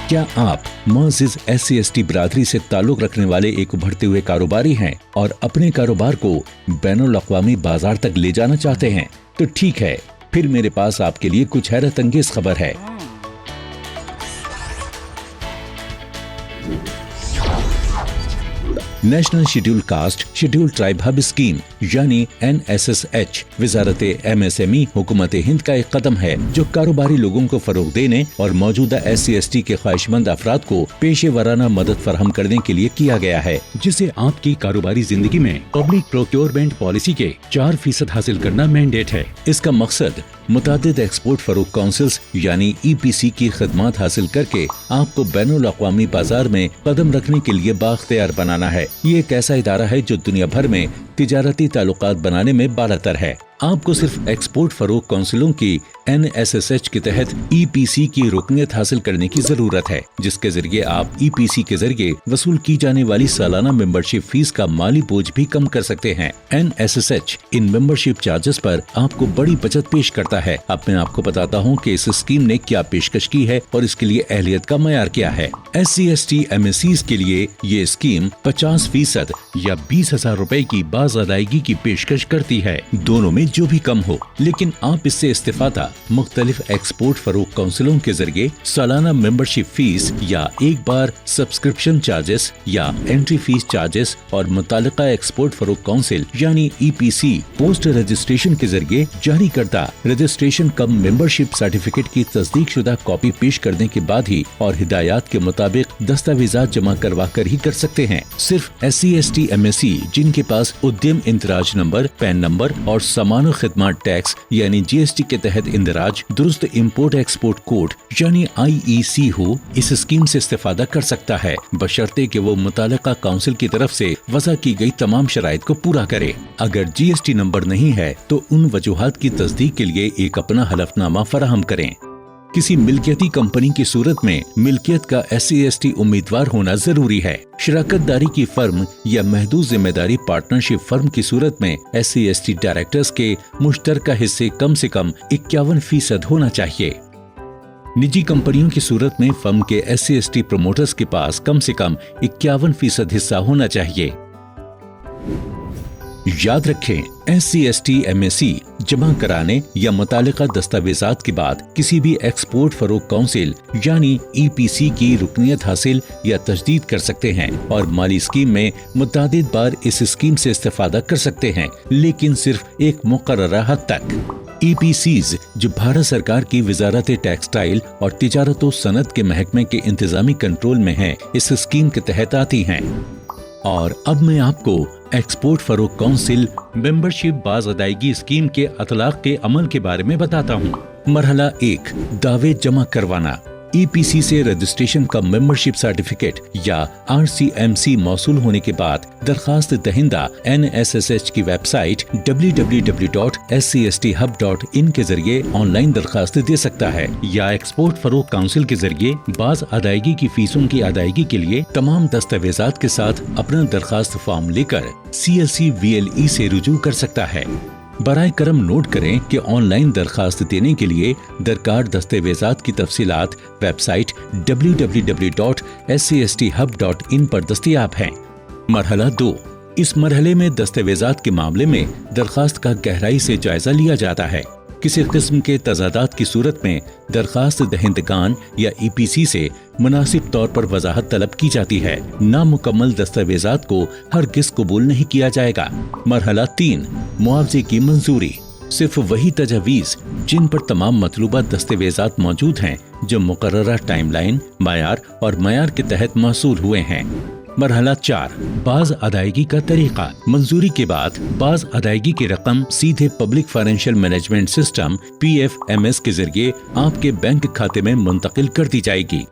क्या आप मुअज़्ज़िज़ SC/ST बिरादरी से ताल्लुक रखने वाले एक उभरते हुए कारोबारी हैं और अपने कारोबार को बैनुल अक़वामी बाजार तक ले जाना चाहते हैं? तो ठीक है, फिर मेरे पास आपके लिए कुछ हैरत अंगेज खबर है। National schedule caste schedule tribe hub scheme यानी NSSH वजारत MSME हुकूमत हिंद का एक कदम है जो कारोबारी लोगों को फरोग देने और मौजूदा SC/ST के ख्वाहिशमंद अफराद को पेशे वराना मदद फराहम करने के लिए किया गया है, जिसे आपकी कारोबारी जिंदगी में पब्लिक प्रोक्योरमेंट पॉलिसी के 4% हासिल करना मैंडेट है। इसका मकसद मुतादिद एक्सपोर्ट फरोग काउंसिल्स यानी EPC की खदमात हासिल करके आपको बैनुल अक़वामी बाजार में कदम रखने के लिए बाख्तियार बनाना है। ये एक ऐसा इदारा है जो दुनिया भर में तिजारती ताल्लुकात बनाने में बालातर है। आपको सिर्फ एक्सपोर्ट फरोग काउंसिलों की NSSH के तहत EPC की रुकनियत हासिल करने की जरूरत है, जिसके जरिए आप EPC के जरिए वसूल की जाने वाली सालाना मेंबरशिप फीस का माली बोझ भी कम कर सकते हैं। NSSH इन मेंबरशिप चार्जेस पर आपको बड़ी बचत पेश करता है। अब मैं आपको बताता हूँ कि इस स्कीम ने क्या पेशकश की है और इसके लिए अहलियत का मयार क्या है। SC/ST MSCs के लिए ये स्कीम 50% या 20,000 रुपए की बाज अदायगी की पेशकश करती है, दोनों में जो भी कम हो, लेकिन आप इससे इस्तेफादा मुख्तलिफ एक्सपोर्ट फरोग काउंसिलों के जरिए सालाना मेंबरशिप फीस या एक बार सब्सक्रिप्शन चार्जेस या एंट्री फीस चार्जेस और मुतालिका एक्सपोर्ट फरोग काउंसिल यानी EPC पोस्ट रजिस्ट्रेशन के जरिए जारी करदा रजिस्ट्रेशन कम मेंबरशिप सर्टिफिकेट की तस्दीक शुदा कॉपी पेश करने के बाद ही और हिदायत के मुताबिक दस्तावेजात जमा करवा कर ही कर सकते हैं। सिर्फ SC/ST MSC जिनके पास उद्यम इंतराज नंबर, पैन नंबर और सामान खिदमत टैक्स यानी GST के तहत इंदराज दुरुस्त इम्पोर्ट एक्सपोर्ट कोड यानी IEC हो, इस स्कीम से इस्तेफादा कर सकता है, बशर्ते कि वो मुतालिका काउंसिल की तरफ से वज़ा की गई तमाम शराइत को पूरा करे। अगर GST नंबर नहीं है तो उन वजूहात की तस्दीक के लिए एक अपना हलफनामा फराहम करें। किसी मिल्कियती कंपनी की सूरत में मिल्कियत का SC/ST उम्मीदवार होना जरूरी है। शराकतदारी की फर्म या महदूद जिम्मेदारी पार्टनरशिप फर्म की सूरत में SC/ST डायरेक्टर्स के मुश्तरका हिस्से कम से कम 51% होना चाहिए। निजी कंपनियों की सूरत में फर्म के SC/ST प्रमोटर्स के पास कम से कम 51% हिस्सा होना चाहिए। याद रखें, SC/ST MSC जमा कराने या मुतालिका दस्तावेजात के बाद किसी भी एक्सपोर्ट फरोग काउंसिल यानी EPC की रुकनियत हासिल या तजदीद कर सकते हैं और माली स्कीम में मुतादिद बार इस स्कीम से इस्तेफादा कर सकते हैं, लेकिन सिर्फ एक मुकर्ररा हद तक। EPCs जो भारत सरकार की वजारत टेक्सटाइल और तिजारत व सनत के महकमे के इंतजामी कंट्रोल में है, इस स्कीम के तहत आती हैं। और अब मैं आपको एक्सपोर्ट फरोग काउंसिल मेंबरशिप बाज अदायगी स्कीम के अतलाक के अमल के बारे में बताता हूँ। मरहला 1, दावे जमा करवाना। EPC से रजिस्ट्रेशन का मेंबरशिप सर्टिफिकेट या RCMC मौसूल होने के बाद दरखास्त दहिंदा NSSH की वेबसाइट www.scsthub.in के जरिए ऑनलाइन दरखास्त दे सकता है या एक्सपोर्ट फरोग काउंसिल के जरिए बाज अदायगी की फीसों की अदायगी के लिए तमाम दस्तावेजात के साथ अपना दरखास्त फॉर्म लेकर CLC-VLE से रुजू कर सकता है। बराए करम नोट करें कि ऑनलाइन दरखास्त देने के लिए दरकार दस्तावेजात की तफसीलात वेबसाइट www.scsthub.in पर दस्तयाब हैं। मरहला 2, इस मरहले में दस्तावेजात के मामले में दरखास्त का गहराई से जायजा लिया जाता है। किसी किस्म के तजादात की सूरत में दरखास्त दहिंदगान या EPC से मुनासिब तौर पर वजाहत तलब की जाती है। नामुकम्मल दस्तावेजात को हरगिज़ कबूल नहीं किया जाएगा। मरहला 3, मुआवजे की मंजूरी। सिर्फ वही तजावीज़ जिन पर तमाम मतलूबा दस्तावेजात मौजूद हैं जो मुकर्ररा टाइमलाइन, मायार और मायार के तहत मौसूल हुए हैं। मरहला 4, बाज अदायगी का तरीका। मंजूरी के बाद बाज अदायगी की रकम सीधे public financial management system PFMS के जरिए आपके बैंक खाते में मुंतकिल कर दी जाएगी।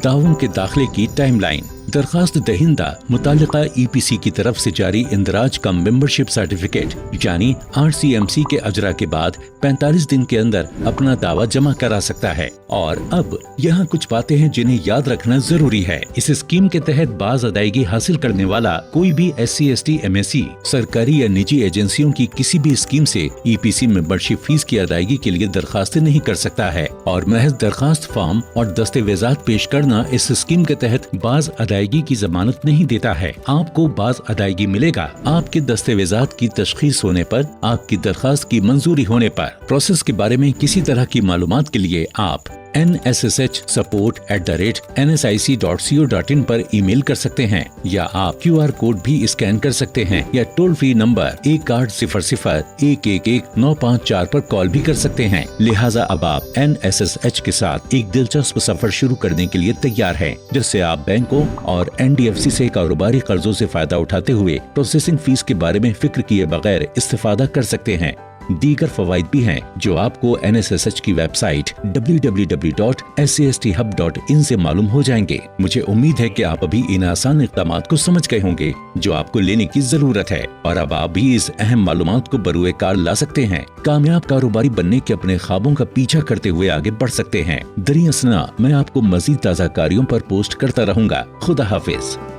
दावों के दाखिले की टाइमलाइन। दरखास्त दहिंदा मुतालिका EPC की तरफ से जारी इंदराज का मेंबरशिप सर्टिफिकेट यानी RCMC के अजरा के बाद 45 दिन के अंदर अपना दावा जमा करा सकता है। और अब यहाँ कुछ बातें हैं जिन्हें याद रखना जरूरी है। इस स्कीम के तहत बाज अदायगी हासिल करने वाला कोई भी SC/ST MSE सरकारी या निजी एजेंसियों की किसी भी स्कीम से EPC मेंबरशिप फीस की अदायगी के लिए दरखास्त नहीं कर सकता है और महज दरखास्त फॉर्म और दस्तावेजात पेश करना इस स्कीम के तहत बाज अदायगी की जमानत नहीं देता है। आपको बाज अदायगी मिलेगा आपके दस्तावेजात की तशखीस होने पर, आपकी दरखास्त की मंजूरी होने पर। प्रोसेस के बारे में किसी तरह की मालूमात के लिए आप nshsupport@nsic.co.in पर ईमेल कर सकते हैं या आप QR कोड भी स्कैन कर सकते हैं या टोल फ्री नंबर 1800-111-954 पर कॉल भी कर सकते हैं। लिहाजा अब आप NSSH के साथ एक दिलचस्प सफर शुरू करने के लिए तैयार हैं, जिससे आप बैंकों और NDFC से कारोबारी कर्जों से फायदा उठाते हुए प्रोसेसिंग फीस के बारे में फिक्र किए बगैर इस्तेफादा कर सकते हैं। दीगर फवाइद भी हैं जो आपको NSSH की वेबसाइट www.scasthub.in से मालूम हो जाएंगे। मुझे उम्मीद है कि आप अभी इन आसान इक़दामात को समझ गए होंगे जो आपको लेने की जरूरत है और अब आप भी इस अहम मालूमात को बरूए कार ला सकते हैं। कामयाब कारोबारी बनने के अपने ख्वाबों का पीछा करते हुए आगे बढ़ सकते हैं। दरिया असना मैं आपको मजीद ताज़ा कारियों पर पोस्ट करता रहूंगा। खुदा हाफिज।